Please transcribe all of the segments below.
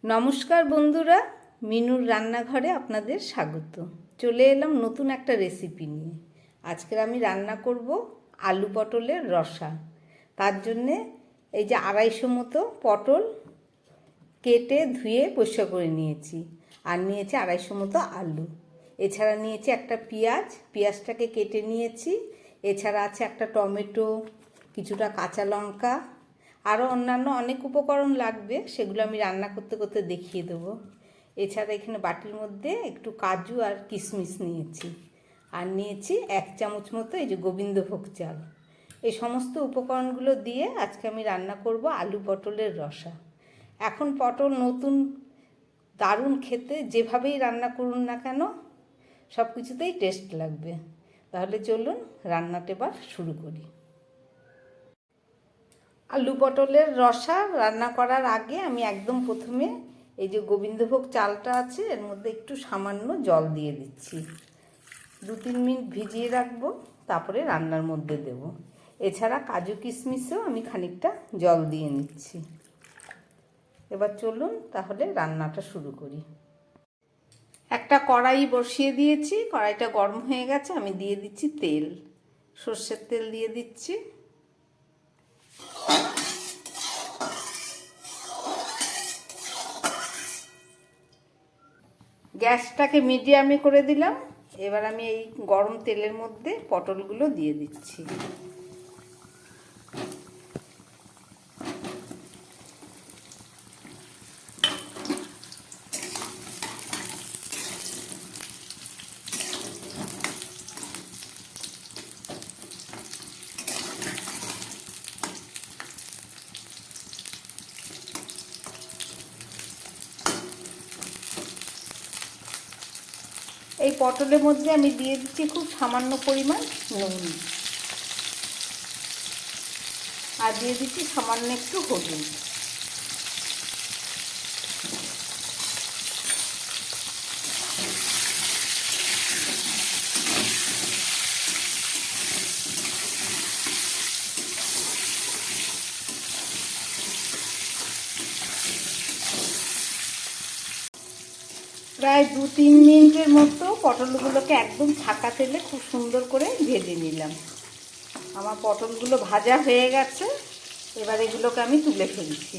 নমস্কার বন্ধুরা, মিনুর রান্নাঘরে আপনাদের স্বাগত। চলে এলাম নতুন একটা রেসিপি নিয়ে। আজকের আমি রান্না করব আলু পটলের রসা। তার জন্যে এই যে 250 মতো পটল কেটে ধুয়ে পরিষ্কার করে নিয়েছি, আর নিয়েছি 250 মতো আলু। এছাড়া নিয়েছি একটা পেঁয়াজটাকে কেটে নিয়েছি। এছাড়া আছে একটা টমেটো, কিছুটা কাঁচা লঙ্কা, আরও অন্যান্য অনেক উপকরণ লাগবে, সেগুলো আমি রান্না করতে করতে দেখিয়ে দেবো। এছাড়া এখানে বাটির মধ্যে একটু কাজু আর কিশমিশ নিয়েছি, আর নিয়েছি 1 চামচ মতো এই যে গোবিন্দভোগ চাল। এই সমস্ত উপকরণগুলো দিয়ে আজকে আমি রান্না করব আলু পটলের রসা। এখন পটল নতুন, দারুণ খেতে, যেভাবেই রান্না করুন না কেন সব কিছুতেই টেস্ট লাগবে। তাহলে চলুন রান্নাটা এবার শুরু করি। আলু পটলের রসা রান্না করার আগে আমি একদম প্রথমে এই যে গোবিন্দভোগ চালটা আছে এর মধ্যে একটু সামান্য জল দিয়ে দিচ্ছি। 2-3 মিনিট ভিজিয়ে রাখবো, তারপরে রান্নার মধ্যে দেব। এছাড়া কাজু কিশমিশও আমি খানিকটা জল দিয়ে নিচ্ছি। এবার চলুন তাহলে রান্নাটা শুরু করি। একটা কড়াই বসিয়ে দিয়েছি, কড়াইটা গরম হয়ে গেছে। আমি দিয়ে দিচ্ছি তেল, সর্ষের তেল দিয়ে দিচ্ছি। গ্যাসটাকে মিডিয়ামে করে দিলাম। এবার আমি এই গরম তেলের মধ্যে পটলগুলো দিয়ে দিচ্ছি। এই পটলের মধ্যে আমি দিয়ে দিচ্ছি খুব সামান্য পরিমাণ নুন, আর দিয়ে দিচ্ছি সামান্য একটু হলুদ। প্রায় 2-3 মিনিটের মতো পটলগুলোকে একদম ছাকা তেলে খুব সুন্দর করে ভেজে নিলাম। আমার পটলগুলো ভাজা হয়ে গেছে। এবার এগুলোকে আমি তুলে ফেলছি।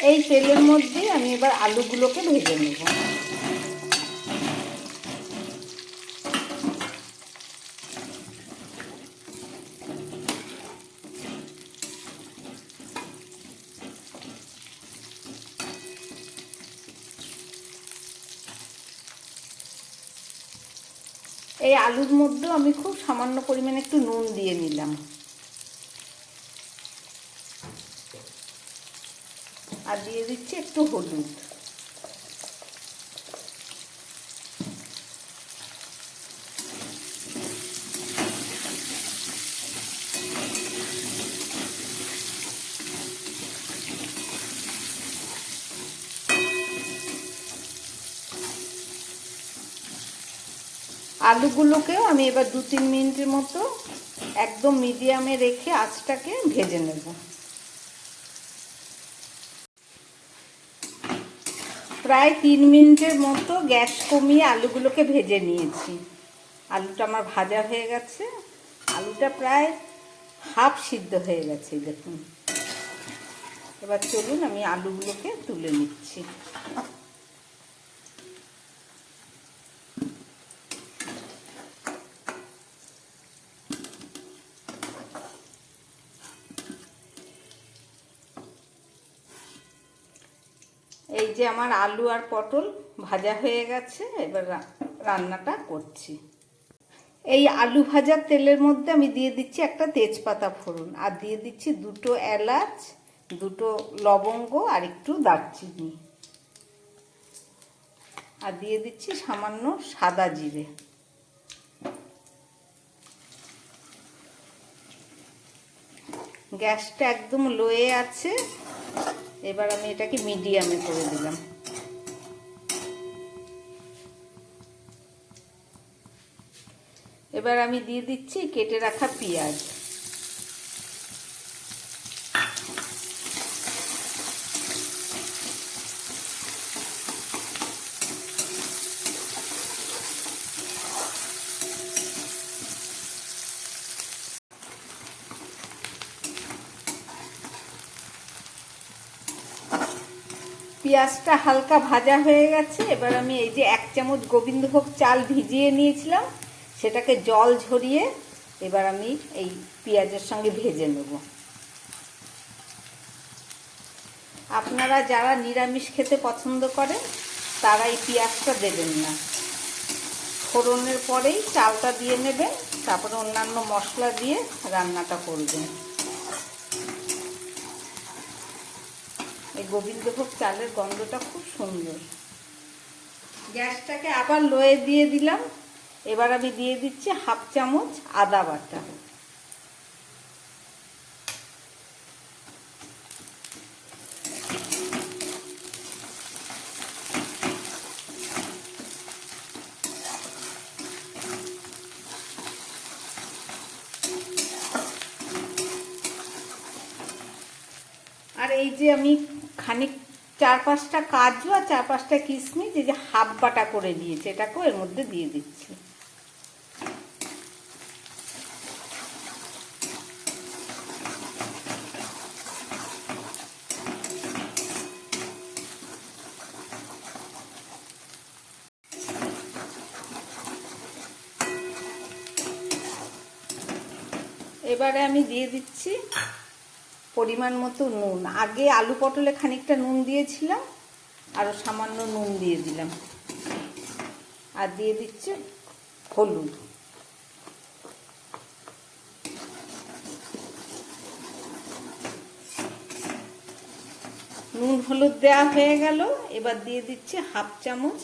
এই তেলের মধ্যে আমি এবার আলুগুলোকে ভেজে নেব। এই আলুর মধ্যেও আমি খুব সামান্য পরিমাণে একটু নুন দিয়ে নিলাম, আর দিয়ে দিচ্ছি একটু হলুদ। আলুগুলোকেও আমি এবার 2-3 মিনিটের মতো একদম মিডিয়ামে রেখে আঁচটাকে ভেজে নেব। প্রায় 3 মিনিটের মতো গ্যাস কমিয়ে আলুগুলোকে ভেজে নিয়েছি। আলুটা আমার ভাজা হয়ে গেছে। আলুটা প্রায় হাফ সিদ্ধ হয়ে গেছে, দেখুন। এবার চলুন আমি আলুগুলোকে তুলে নিচ্ছি। এই যে আমার আলু আর পটল ভাজা হয়ে গেছে। এবার রান্নাটা করছি। এই আলু ভাজার তেলের মধ্যে আমি দিয়ে দিচ্ছি একটা তেজপাতা ফোড়ন, আর দিয়ে দিচ্ছি 2টো এলাচ, 2টো লবঙ্গ, আর একটু দারচিনি, আর দিয়ে দিচ্ছি সামান্য সাদা জিরে। গ্যাসটা একদম লোয়ে আছে। এবার আমি এটাকে মিডিয়ামে করে দিলাম। এবার আমি দিয়ে দিচ্ছি কেটে রাখা পেঁয়াজ। পেঁয়াজটা হালকা ভাজা হয়ে গেছে। এবার আমি এই যে 1 চামচ গোবিন্দভোগ চাল ভিজিয়ে নিয়েছিলাম, সেটাকে জল ঝরিয়ে এবার আমি এই পেঁয়াজের সঙ্গে ভেজে নেব। আপনারা যারা নিরামিষ খেতে পছন্দ করেন তারা এই পেঁয়াজটা দেবেন না। ফোড়নের পরেই চালটা দিয়ে নেবেন, তারপরে অন্যান্য মশলা দিয়ে রান্নাটা করবেন। এই গোবিন্দভোগ চালের গন্ধটা খুব সুন্দর। গ্যাসটাকে আবার লোয়ে দিয়ে দিলাম। এবার আমি দিয়ে দিচ্ছি 1/2 চামচ আদা বাটা। আর এই যে আমি খানিক 4-5টা কাজু আর 4-5টা কিশমিশ এই যে হাফ বাটা করে নিয়েছি, এটাকেও এর মধ্যে দিয়ে দিচ্ছি। এবারে আমি দিয়ে দিচ্ছি পরিমাণ মতো নুন। আগে আলু পটলে খানিকটা নুন দিয়েছিলাম, আরও সামান্য নুন দিয়ে দিলাম। আর দিয়ে দিচ্ছি হলুদ। নুন হলুদ দেওয়া হয়ে গেল। এবার দিয়ে দিচ্ছি 1/2 চামচ,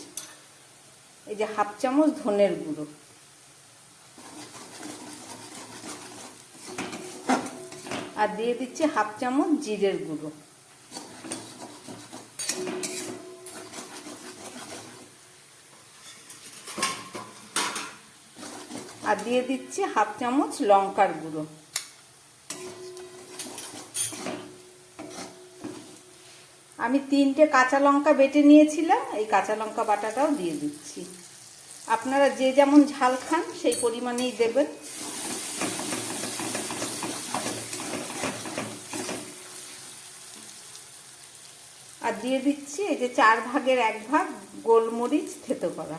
এই যে 1/2 চামচ ধনের গুঁড়ো। আর দিয়ে দিচ্ছি 1/2 চামচ জিরের গুঁড়ো। আর দিয়ে দিচ্ছি 1/2 চামচ লঙ্কার গুঁড়ো। আমি 3টে কাঁচা লঙ্কা বেটে নিয়েছিলাম, এই কাঁচা লঙ্কা বাটাটাও দিয়ে দিচ্ছি। আপনারা যে যেমন ঝাল খান সেই পরিমাণেই দেবেন। আর দিয়ে দিচ্ছি এই যে 4 ভাগের 1 ভাগ গোলমরিচ থেতো করা।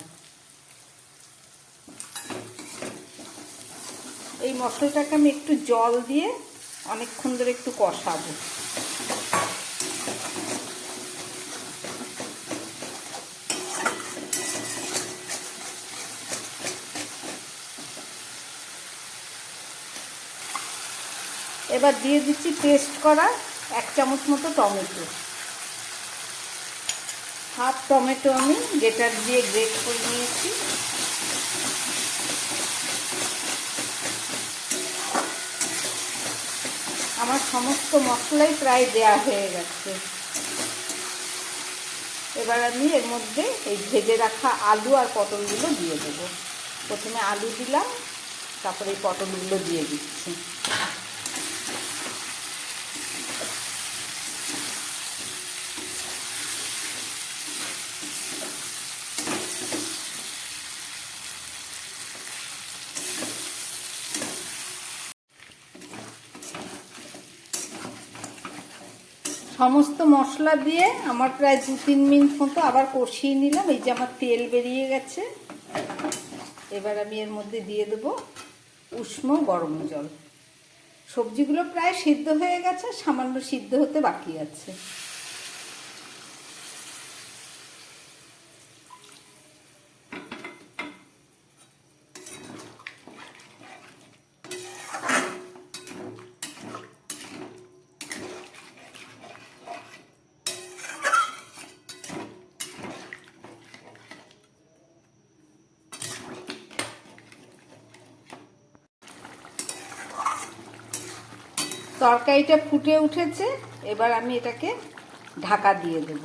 এই মশলাটাকে আমি একটু জল দিয়ে অনেকক্ষণ ধরে একটু কষাবো। এবার দিয়ে দিচ্ছি পেস্ট করা 1 চামচ মতো টমেটো। হাফ টমেটো আমি গ্রেটার দিয়ে গ্রেট করে নিয়েছি। আমার সমস্ত মশলাই প্রায় দেয়া হয়ে গেছে। এবার আমি এর মধ্যে এই ভেজে রাখা আলু আর পটলগুলো দিয়ে দেবো। প্রথমে আলু দিলাম, তারপরে এই পটলগুলো দিয়ে দিচ্ছি। সমস্ত মশলা দিয়ে আমার প্রায় 2-3 মিনিট মতো আবার কষিয়ে নিলাম। এই যে আমার তেল বেরিয়ে গেছে। এবার আমি এর মধ্যে দিয়ে দেবো উষ্ণ গরম জল। সবজিগুলো প্রায় সিদ্ধ হয়ে গেছে, সামান্য সিদ্ধ হতে বাকি আছে। তরকারিটা ফুটে উঠেছে, এবার আমি এটাকে ঢাকা দিয়ে দেব।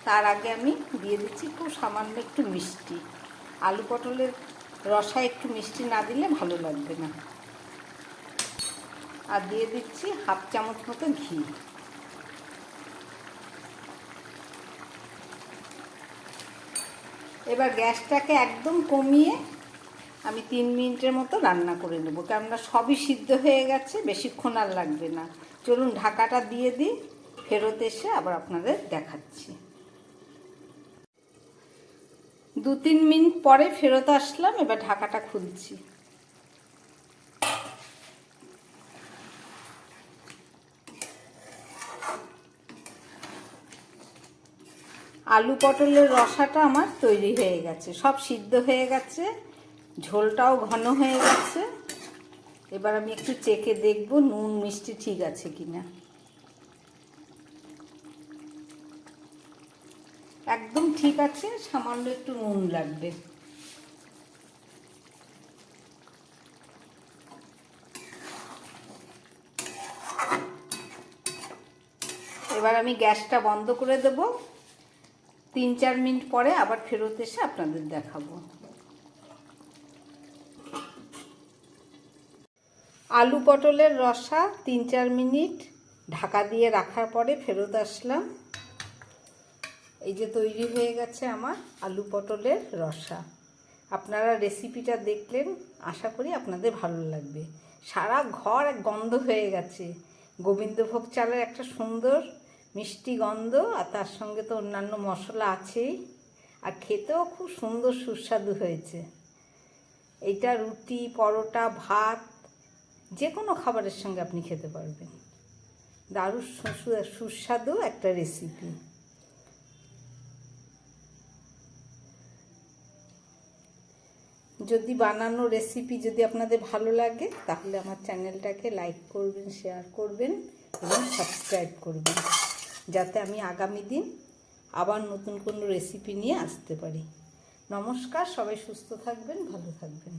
তার আগে আমি দিয়ে দিচ্ছি খুব সামান্য একটু মিষ্টি। আলু পটলের রসা একটু মিষ্টি না দিলে ভালো লাগবে না। আর দিয়ে দিচ্ছি হাফ চামচ মতো ঘি। এবার গ্যাসটাকে একদম কমিয়ে আমি 3 মিনিটের মতো রান্না করে নেব, কেননা সবই সিদ্ধ হয়ে গেছে, বেশিক্ষণ আর লাগবে না। চলুন ঢাকাটা দিয়ে দিই, ফেরত এসে আবার আপনাদের দেখাচ্ছি। 2-3 মিনিট পরে ফেরত আসলাম, এবার ঢাকাটা খুলছি। আলু পটলের রসাটা আমার তৈরি হয়ে গেছে, সব সিদ্ধ হয়ে গেছে, ঝোলটাও ঘন হয়ে গেছে। এবার আমি একটু চেখে দেখব নুন মিষ্টি ঠিক আছে কিনা। একদম ঠিক আছে, সামান্য একটু নুন লাগবে। এবার আমি গ্যাসটা বন্ধ করে দেব। 3-4 মিনিট পরে আবার ফেরত এসে আপনাদের দেখাবো। আলু পটলের রসা 3-4 মিনিট ঢাকা দিয়ে রাখার পরে ফেরত আসলাম। এই যে তৈরি হয়ে গেছে আমার আলু পটলের রসা। আপনারা রেসিপিটা দেখলেন, আশা করি আপনাদের ভালো লাগবে। সারা ঘর এক গন্ধ হয়ে গেছে, গোবিন্দভোগ চালের একটা সুন্দর মিষ্টি গন্ধ, আর তার সঙ্গে তো অন্যান্য মশলা আছেই, আর খেতেও খুব সুন্দর সুস্বাদু হয়েছে। এটা রুটি, পরোটা, ভাত, যে কোনো খাবারের সঙ্গে আপনি খেতে পারবেন। দারুণ সুস্বাদু একটা রেসিপি। যদি বানানো রেসিপি যদি আপনাদের ভালো লাগে, তাহলে আমার চ্যানেলটাকে লাইক করবেন, শেয়ার করবেন এবং সাবস্ক্রাইব করবেন, যাতে আমি আগামী দিন আবার নতুন কোনো রেসিপি নিয়ে আসতে পারি। নমস্কার, সবাই সুস্থ থাকবেন, ভালো থাকবেন।